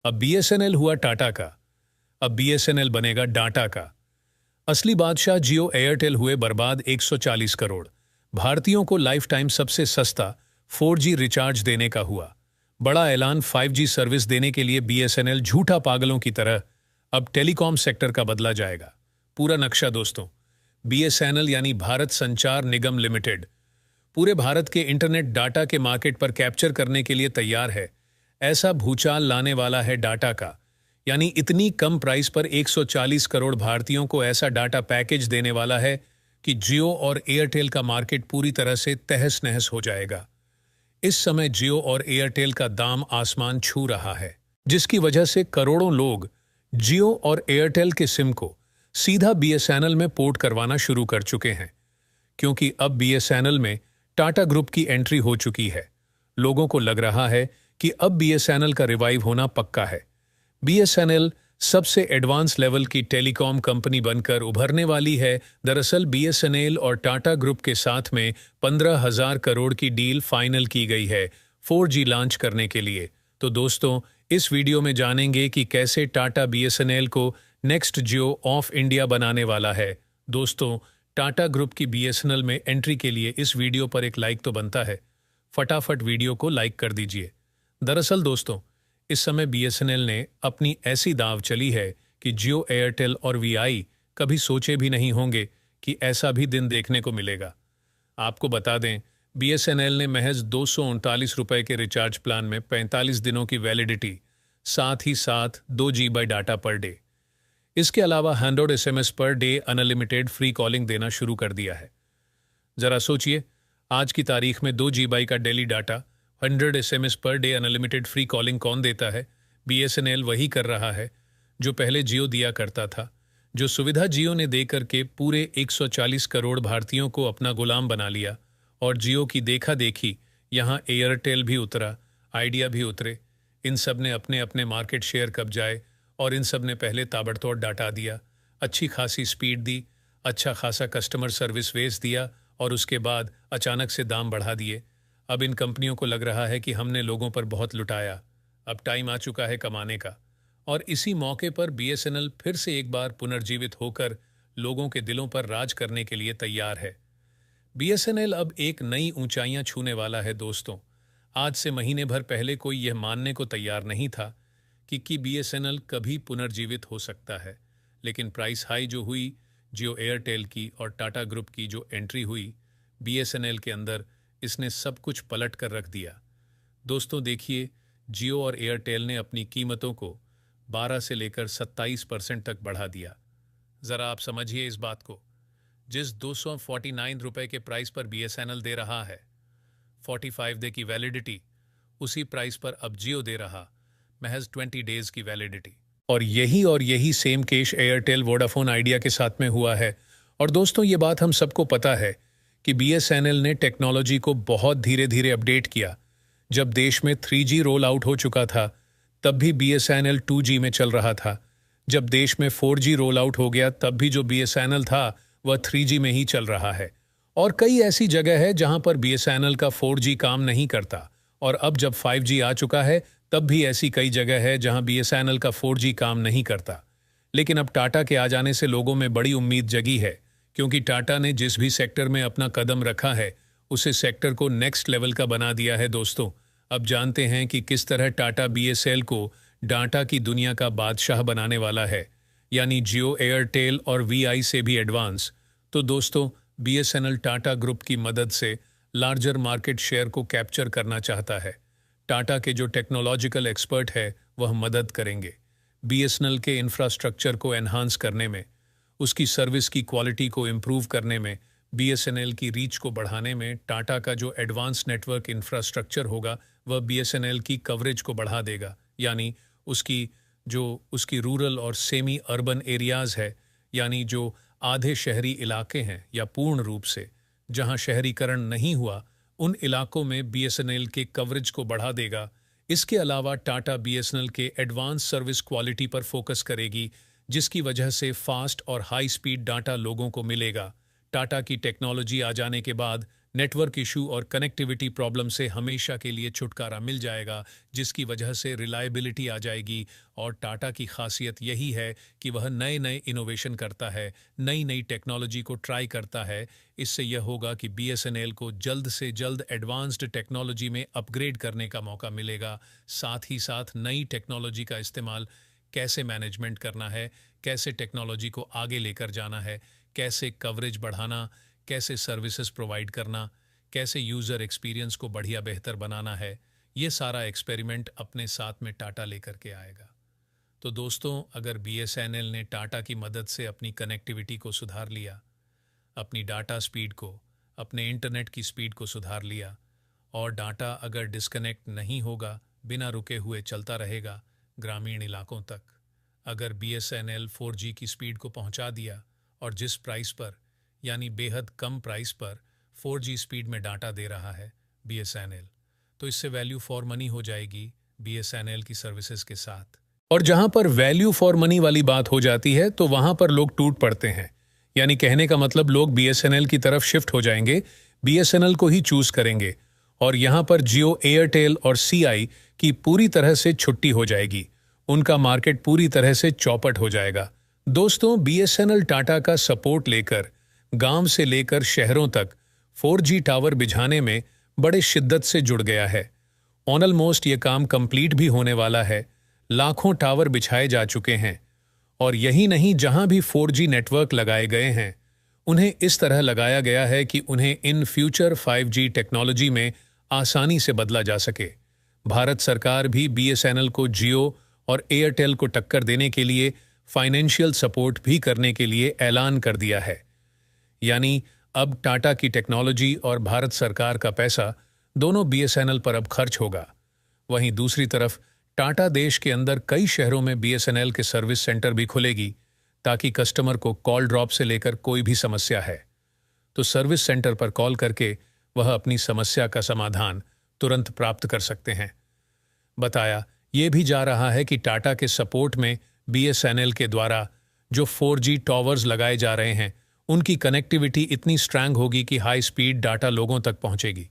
अब बीएसएनएल हुआ टाटा का, अब बीएसएनएल बनेगा डाटा का। असली बादशाह जियो एयरटेल हुए बर्बाद। 140 करोड़ भारतीयों को लाइफ टाइम सबसे सस्ता 4G रिचार्ज देने का हुआ बड़ा ऐलान। 5G सर्विस देने के लिए बीएसएनएल झूठा पागलों की तरह अब टेलीकॉम सेक्टर का बदला जाएगा। पूरा नक्शा दोस्तों, बीएसएनएल यानी भारत संचार निगम लिमिटेड पूरे भारत के इंटरनेट डाटा के मार्केट पर कैप्चर करने के लिए तैयार है। ऐसा भूचाल लाने वाला है डाटा का, यानी इतनी कम प्राइस पर 140 करोड़ भारतीयों को ऐसा डाटा पैकेज देने वाला है कि जियो और एयरटेल का मार्केट पूरी तरह से तहस नहस हो जाएगा। इस समय जियो और एयरटेल का दाम आसमान छू रहा है, जिसकी वजह से करोड़ों लोग जियो और एयरटेल के सिम को सीधा बीएसएनएल में पोर्ट करवाना शुरू कर चुके हैं, क्योंकि अब बीएसएनएल में टाटा ग्रुप की एंट्री हो चुकी है। लोगों को लग रहा है कि अब बीएसएनएल का रिवाइव होना पक्का है। बीएसएनएल सबसे एडवांस लेवल की टेलीकॉम कंपनी बनकर उभरने वाली है। दरअसल बीएसएनएल और टाटा ग्रुप के साथ में 15,000 करोड़ की डील फाइनल की गई है 4G लॉन्च करने के लिए। तो दोस्तों, इस वीडियो में जानेंगे कि कैसे टाटा बीएसएनएल को नेक्स्ट जियो ऑफ इंडिया बनाने वाला है। दोस्तों, टाटा ग्रुप की बीएसएनएल में एंट्री के लिए इस वीडियो पर एक लाइक तो बनता है। फटाफट वीडियो को लाइक कर दीजिए। दरअसल दोस्तों, इस समय बीएसएनएल ने अपनी ऐसी दांव चली है कि जियो, एयरटेल और वीआई कभी सोचे भी नहीं होंगे कि ऐसा भी दिन देखने को मिलेगा। आपको बता दें, बीएसएनएल ने महज 239 रुपए के रिचार्ज प्लान में 45 दिनों की वैलिडिटी, साथ ही साथ 2 GB डाटा पर डे, इसके अलावा 100 SMS per day unlimited free calling देना शुरू कर दिया है। जरा सोचिए, आज की तारीख में 2 GB का daily data, 100 SMS per day unlimited free calling कौन देता है? बीएसएनएल वही कर रहा है जो पहले जियो दिया करता था। जो सुविधा जियो ने दे करके पूरे 140 करोड़ भारतीयों को अपना गुलाम बना लिया, और जियो की देखा देखी यहाँ एयरटेल भी उतरा, आइडिया भी उतरे। इन सब ने अपने अपने मार्केट शेयर कब्जाए और इन सब ने पहले ताबड़तोड़ डाटा दिया, अच्छी खासी स्पीड दी, अच्छा खासा कस्टमर सर्विस वेस दिया, और उसके बाद अचानक से दाम बढ़ा दिए। अब इन कंपनियों को लग रहा है कि हमने लोगों पर बहुत लुटाया, अब टाइम आ चुका है कमाने का। और इसी मौके पर बीएसएनएल फिर से एक बार पुनर्जीवित होकर लोगों के दिलों पर राज करने के लिए तैयार है। बीएसएनएल अब एक नई ऊंचाइयां छूने वाला है दोस्तों। आज से महीने भर पहले कोई यह मानने को तैयार नहीं था कि बीएसएनएल कभी पुनर्जीवित हो सकता है, लेकिन प्राइस हाई जो हुई जियो, एयरटेल की और टाटा ग्रुप की जो एंट्री हुई बीएसएनएल के अंदर, इसने सब कुछ पलट कर रख दिया। दोस्तों देखिए, जियो और एयरटेल ने अपनी कीमतों को 12 से लेकर 27% तक बढ़ा दिया। ज़रा आप समझिए इस बात को। जिस 249 रुपए के प्राइस पर बीएसएनएल दे रहा है 45 डे की वैलिडिटी, उसी प्राइस पर अब जियो दे रहा महज 20 डेज की वैलिडिटी। और यही same case Airtel, Vodafone, idea के साथ में हुआ है। और दोस्तों, ये बात हम सबको पता है कि बीएसएनएल ने टेक्नोलॉजी को बहुत धीरे धीरे अपडेट किया। जब देश में 3G रोल आउट हो चुका था, तब भी बीएसएनएल 2G में चल रहा था। जब देश में 4G रोल आउट हो गया, तब भी जो बीएसएनएल था वह 3G में ही चल रहा है। और कई ऐसी जगह है जहां पर बीएसएनएल का 4G काम नहीं करता, और अब जब 5G आ चुका है, तब भी ऐसी कई जगह है जहां बीएसएनएल का 4G काम नहीं करता। लेकिन अब टाटा के आ जाने से लोगों में बड़ी उम्मीद जगी है, क्योंकि टाटा ने जिस भी सेक्टर में अपना कदम रखा है, उसे सेक्टर को नेक्स्ट लेवल का बना दिया है। दोस्तों, अब जानते हैं कि किस तरह टाटा बीएसएनएल को डाटा की दुनिया का बादशाह बनाने वाला है, यानी जियो, एयरटेल और वीआई से भी एडवांस। तो दोस्तों, बीएसएनएल टाटा ग्रुप की मदद से लार्जर मार्केट शेयर को कैप्चर करना चाहता है। टाटा के जो टेक्नोलॉजिकल एक्सपर्ट है वह मदद करेंगे बीएसएनएल के इंफ्रास्ट्रक्चर को एनहांस करने में, उसकी सर्विस की क्वालिटी को इम्प्रूव करने में, बीएसएनएल की रीच को बढ़ाने में। टाटा का जो एडवांस नेटवर्क इंफ्रास्ट्रक्चर होगा वह बीएसएनएल की कवरेज को बढ़ा देगा, यानी उसकी रूरल और सेमी अर्बन एरियाज़ है, यानी जो आधे शहरी इलाके हैं या पूर्ण रूप से जहां शहरीकरण नहीं हुआ, उन इलाकों में बीएसएनएल के कवरेज को बढ़ा देगा। इसके अलावा टाटा बीएसएनएल के एडवांस सर्विस क्वालिटी पर फोकस करेगी, जिसकी वजह से फास्ट और हाई स्पीड डाटा लोगों को मिलेगा। टाटा की टेक्नोलॉजी आ जाने के बाद नेटवर्क इशू और कनेक्टिविटी प्रॉब्लम से हमेशा के लिए छुटकारा मिल जाएगा, जिसकी वजह से रिलायबिलिटी आ जाएगी। और टाटा की खासियत यही है कि वह नए नए इनोवेशन करता है, नई नई टेक्नोलॉजी को ट्राई करता है। इससे यह होगा कि बीएसएनएल को जल्द से जल्द एडवांस्ड टेक्नोलॉजी में अपग्रेड करने का मौका मिलेगा। साथ ही साथ नई टेक्नोलॉजी का इस्तेमाल कैसे मैनेजमेंट करना है, कैसे टेक्नोलॉजी को आगे लेकर जाना है, कैसे कवरेज बढ़ाना, कैसे सर्विसेज प्रोवाइड करना, कैसे यूज़र एक्सपीरियंस को बढ़िया बेहतर बनाना है, ये सारा एक्सपेरिमेंट अपने साथ में टाटा लेकर के आएगा। तो दोस्तों, अगर बीएसएनएल ने टाटा की मदद से अपनी कनेक्टिविटी को सुधार लिया, अपनी डाटा स्पीड को, अपने इंटरनेट की स्पीड को सुधार लिया, और डाटा अगर डिस्कनेक्ट नहीं होगा, बिना रुके हुए चलता रहेगा ग्रामीण इलाकों तक, अगर बीएसएनएल 4G की स्पीड को पहुंचा दिया और जिस प्राइस पर, यानी बेहद कम प्राइस पर 4G स्पीड में डाटा दे रहा है बीएसएनएल, तो इससे वैल्यू फॉर मनी हो जाएगी बीएसएनएल की सर्विसेज के साथ। और जहां पर वैल्यू फॉर मनी वाली बात हो जाती है तो वहां पर लोग टूट पड़ते हैं। यानी कहने का मतलब लोग बीएसएनएल की तरफ शिफ्ट हो जाएंगे, बीएसएनएल को ही चूज करेंगे, और यहां पर जियो, एयरटेल और सीआई की पूरी तरह से छुट्टी हो जाएगी। उनका मार्केट पूरी तरह से चौपट हो जाएगा। दोस्तों, बीएसएनएल टाटा का सपोर्ट लेकर गांव से लेकर शहरों तक 4G टावर बिछाने में बड़े शिद्दत से जुड़ गया है। ऑलमोस्ट ये काम कंप्लीट भी होने वाला है। लाखों टावर बिछाए जा चुके हैं, और यही नहीं, जहां भी 4G नेटवर्क लगाए गए हैं उन्हें इस तरह लगाया गया है कि उन्हें इन फ्यूचर 5G टेक्नोलॉजी में आसानी से बदला जा सके। भारत सरकार भी बीएसएनएल को जियो और एयरटेल को टक्कर देने के लिए फाइनेंशियल सपोर्ट भी करने के लिए ऐलान कर दिया है। यानी अब टाटा की टेक्नोलॉजी और भारत सरकार का पैसा दोनों बीएसएनएल पर अब खर्च होगा। वहीं दूसरी तरफ टाटा देश के अंदर कई शहरों में बीएसएनएल के सर्विस सेंटर भी खुलेगी, ताकि कस्टमर को कॉल ड्रॉप से लेकर कोई भी समस्या है तो सर्विस सेंटर पर कॉल करके वह अपनी समस्या का समाधान तुरंत प्राप्त कर सकते हैं। बताया यह भी जा रहा है कि टाटा के सपोर्ट में बीएसएनएल के द्वारा जो 4G टावर्स लगाए जा रहे हैं, उनकी कनेक्टिविटी इतनी स्ट्रांग होगी कि हाई स्पीड डाटा लोगों तक पहुंचेगी।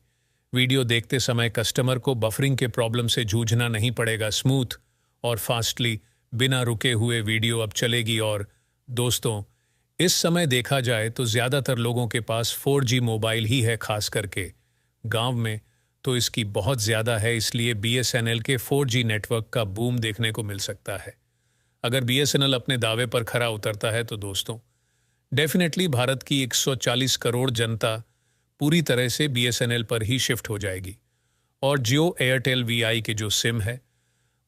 वीडियो देखते समय कस्टमर को बफरिंग के प्रॉब्लम से जूझना नहीं पड़ेगा। स्मूथ और फास्टली बिना रुके हुए वीडियो अब चलेगी। और दोस्तों, इस समय देखा जाए तो ज़्यादातर लोगों के पास 4G मोबाइल ही है, खास करके गांव में तो इसकी बहुत ज़्यादा है। इसलिए बीएसएनएल के 4G नेटवर्क का बूम देखने को मिल सकता है। अगर बीएसएनएल अपने दावे पर खरा उतरता है तो दोस्तों, डेफिनेटली भारत की 140 करोड़ जनता पूरी तरह से बीएसएनएल पर ही शिफ्ट हो जाएगी, और जियो, एयरटेल, वीआई के जो सिम है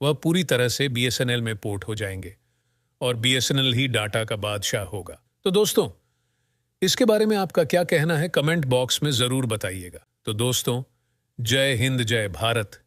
वह पूरी तरह से बीएसएनएल में पोर्ट हो जाएंगे, और बीएसएनएल ही डाटा का बादशाह होगा। तो दोस्तों, इसके बारे में आपका क्या कहना है, कमेंट बॉक्स में ज़रूर बताइएगा। तो दोस्तों, जय हिंद, जय भारत।